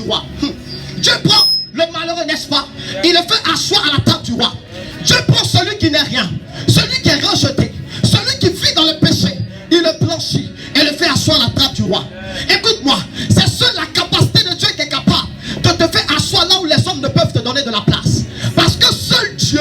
du roi. Dieu prend le malheureux, n'est-ce pas? Il le fait asseoir à la table du roi. Dieu prend celui qui n'est rien, celui qui est rejeté, celui qui vit dans le péché. Il le blanchit et le fait asseoir à la table du roi. Écoute-moi, c'est seule la capacité de Dieu qui est capable de te faire asseoir là où les hommes ne peuvent te donner de la place. Parce que seul Dieu,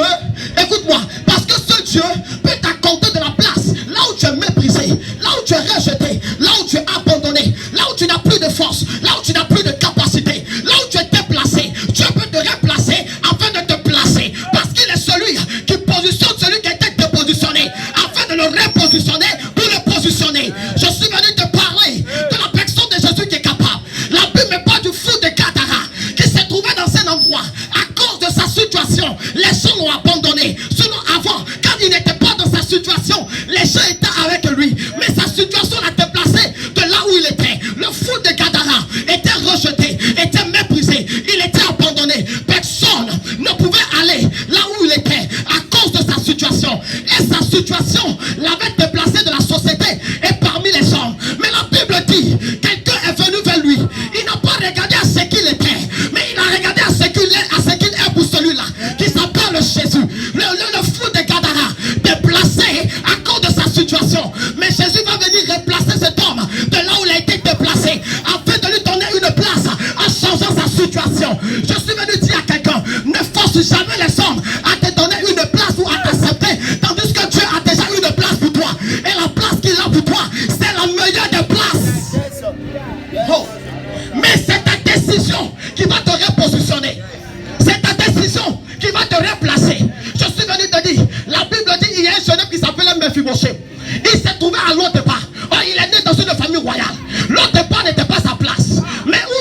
écoute-moi, parce que seul Dieu peut t'accorder de la place là où tu es méprisé, là où tu es rejeté, là où tu es abandonné, là où tu n'as plus de force, là où tu n'as plus de capacité, là où tu es déplacé. Dieu peut te replacer afin de te placer. Parce qu'il est celui qui positionne celui qui était dépositionné afin de le repositionner pour le positionner. Je suis venu te parler de la personne de Jésus qui est capable. La Bible me parle du fou de Gadara qui s'est trouvé dans un endroit à cause de sa situation. Les gens l'ont abandonné. Sinon avant, quand il n'était pas dans sa situation, les gens étaient avec lui. Mais sa situation l'a déplacé de là où il était. Le fou de Gadara était rejeté, était méprisé, il était abandonné. Personne ne pouvait aller là où il était à cause de sa situation. Et sa situation l'avait déplacé de la société et parmi les hommes. Mais la Bible dit, quelqu'un est venu vers lui. Il n'a pas regardé à ce qu'il était, mais il a regardé à ce qu'il est pour celui-là, qui s'appelle Jésus. Le fou de Gadara, déplacé à cause de sa situation. Mais Jésus va venir replacer cet homme de là où il a été déplacé, afin de lui donner une place en changeant sa situation. Je suis venu dire à quelqu'un, ne force jamais les hommes à te donner une place ou à t'accepter, tandis que Dieu a déjà une place pour toi. Et la place qu'il a pour toi, c'est la meilleure des places. Oh. Mais c'est ta décision qui va te repositionner. C'est ta décision qui va te replacer. Je suis venu te dire, la Bible dit, il y a un jeune homme qui s'appelait Mephibosheth. Il s'est trouvé à l'autre part. Oh, il est né dans une famille royale. L'autre part n'était pas sa place. Mais où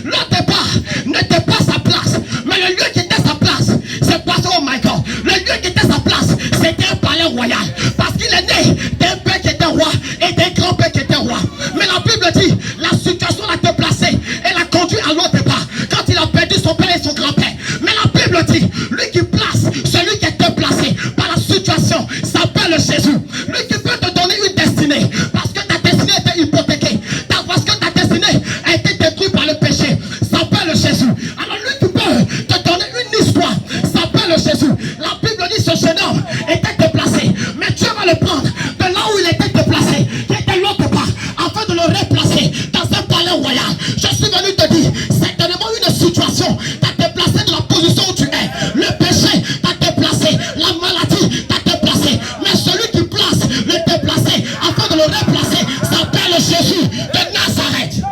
l'autre part n'était pas sa place. Mais le lieu qui était sa place, c'est pas, oh my God, le lieu qui était sa place, c'était un palais royal. Parce qu'il est né d'un père qui était roi et d'un grand-père qui était roi. Mais la Bible dit, la situation l'a déplacé et l'a conduit à l'autre part. Quand il a perdu son père et son grand-père. Mais la Bible dit, lui qui place, celui qui est déplacé par la situation, s'appelle Jésus. Lui qui peut te donner une destinée. Parce que ta destinée était hypothéquée. Parce que ta destinée a été détruite par le péché. S'appelle Jésus. Alors lui qui peut te donner une histoire, s'appelle Jésus. La Bible dit, ce jeune homme était déplacé. Mais Dieu va le prendre de là où il était déplacé, qui était l'autre part, afin de le replacer dans un palais royal. Je suis venu te dire, certainement une situation t'a déplacé de la position où tu es. Le péché t'a déplacé, la maladie t'a déplacé. Mais celui qui place le déplacé afin de le replacer s'appelle Jésus de Nazareth.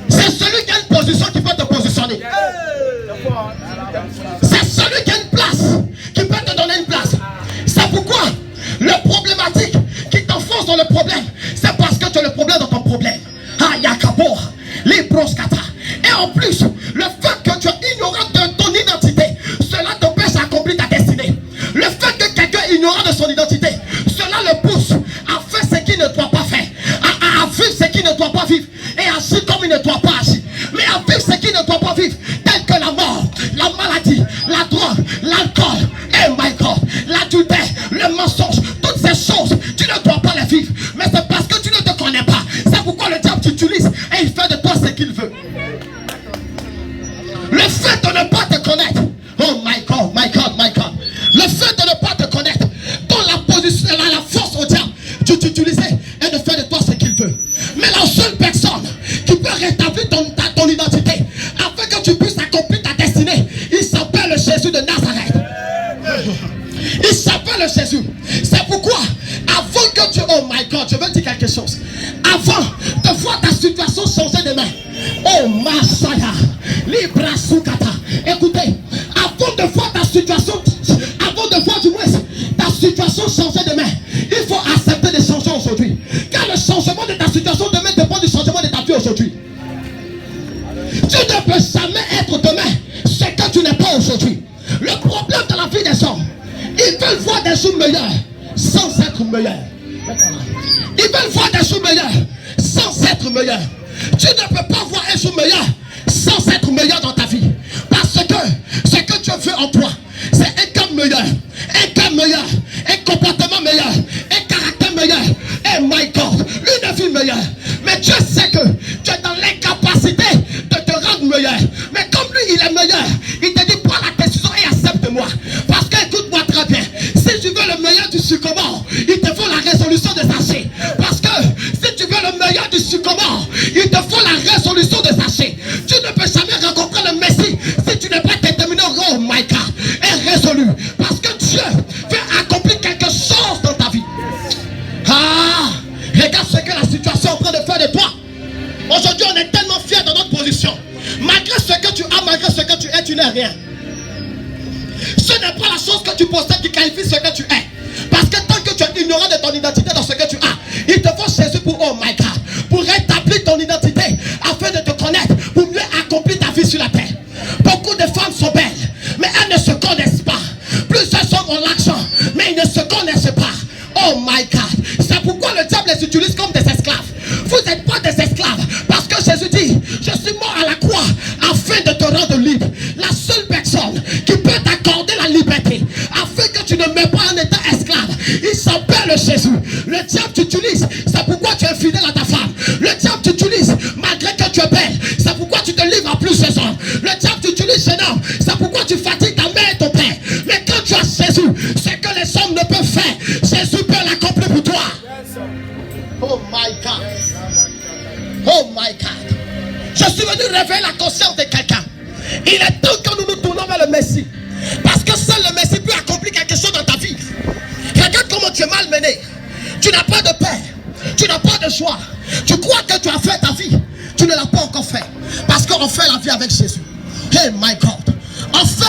C'est celui qui a une position qui peut te positionner. C'est celui qui a une place qui peut te donner une place. C'est pourquoi le problématique qui t'enfonce dans le problème, c'est parce que tu as le problème dans ton problème. Les broskata. Et en plus, le fait que tu es ignorant de ton identité, cela t'empêche d'accomplir ta destinée. Le fait que quelqu'un est ignorant de son identité, cela le pousse à faire ce qu'il ne doit pas faire, à vivre ce qu'il ne doit pas vivre, et à agir comme il ne doit pas agir. Mais à vivre ce qu'il ne doit pas vivre, tel que la mort, la maladie, la drogue, l'alcool, oh my God, l'adultère, le mensonge, toutes ces choses, tu ne dois pas les vivre. Mais c'est parce que tu ne te connais pas. C'est pourquoi le diable t'utilise et il fait de toi ce qu'il veut. Le fait de ne pas te connaître, oh my God, my God, my God, le fait de ne pas te connaître, dans la position, la force au diable, tu t'utiliser et de faire de toi ce qu'il veut. Mais la seule personne qui peut rétablir ton identité, afin que tu puisses accomplir ta destinée, il s'appelle Jésus de Nazareth. Il s'appelle Jésus. C'est pourquoi, avant que tu, oh my God, je veux dire quelque chose. Avant de voir ta situation changer de main, oh Masaya, Libra Sukata, écoutez, avant de voir ta situation, avant de voir du moins ta situation changer de main, il faut accepter de changer aujourd'hui. Car le changement de ta situation demain dépend du changement de ta vie aujourd'hui. Tu ne peux jamais être demain ce que tu n'es pas aujourd'hui. Le problème de la vie des hommes, ils veulent voir des jours meilleurs sans être meilleurs. Ils veulent voir des jours meilleurs sans être meilleurs. Tu ne peux pas voir un jour meilleur sans être meilleur dans ta vie. Parce que ce que Dieu veut en toi, c'est un cœur meilleur, un comportement meilleur, un caractère meilleur. Et my God, une vie meilleure. Mais Dieu sait que tu es dans l'incapacité Messie. Tu ne peux jamais rencontrer le Messie si tu n'es pas déterminé, oh my God, et résolu. Parce que Dieu veut accomplir quelque chose dans ta vie. Ah, regarde ce que la situation est en train de faire de toi. Aujourd'hui, on est tellement fiers de notre position. Malgré ce que tu as, malgré ce que tu es, tu n'es rien. Ce n'est pas la chose que tu possèdes qui qualifie ce que tu es. Parce que tant que tu es ignorant de ton identité dans ce que tu as, il te faut Jésus pour, oh my God, pour rétablir ton identité, afin de te connaître, pour mieux accomplir ta vie sur la terre. Beaucoup de femmes sont belles, mais elles ne se connaissent pas. Plusieurs hommes ont l'argent, mais ils ne se connaissent pas. Oh my God, c'est pourquoi le diable les utilise comme des esclaves. Vous n'êtes pas des esclaves, parce que Jésus dit, je suis mort à la croix afin de te rendre libre. La seule personne qui peut t'accorder la liberté, afin que tu ne meurs pas en étant esclave, il s'appelle Jésus. Le diable t'utilise, c'est pourquoi tu es fidèle à ta femme. Le diable t'utilise, malgré que tu es belle, c'est pourquoi tu te livres à plusieurs hommes. Le diable t'utilise, jeune homme, c'est pourquoi tu fatigues ta mère et ton père. Mais quand tu as Jésus, ce que les hommes ne peuvent faire, Jésus peut l'accomplir pour toi. Oh my God. Oh my God. Je suis venu réveiller la conscience de quelqu'un. Il est temps que nous nous tournons vers le Messie. Parce que seul le Messie peut accomplir quelque chose dans ta vie. Regarde comment tu es malmené. Tu n'as pas de paix. Tu n'as pas de joie. Tu crois que tu as fait ta vie. Tu ne l'as pas encore fait. Parce qu'on fait la vie avec Jésus. Oh my God. On fait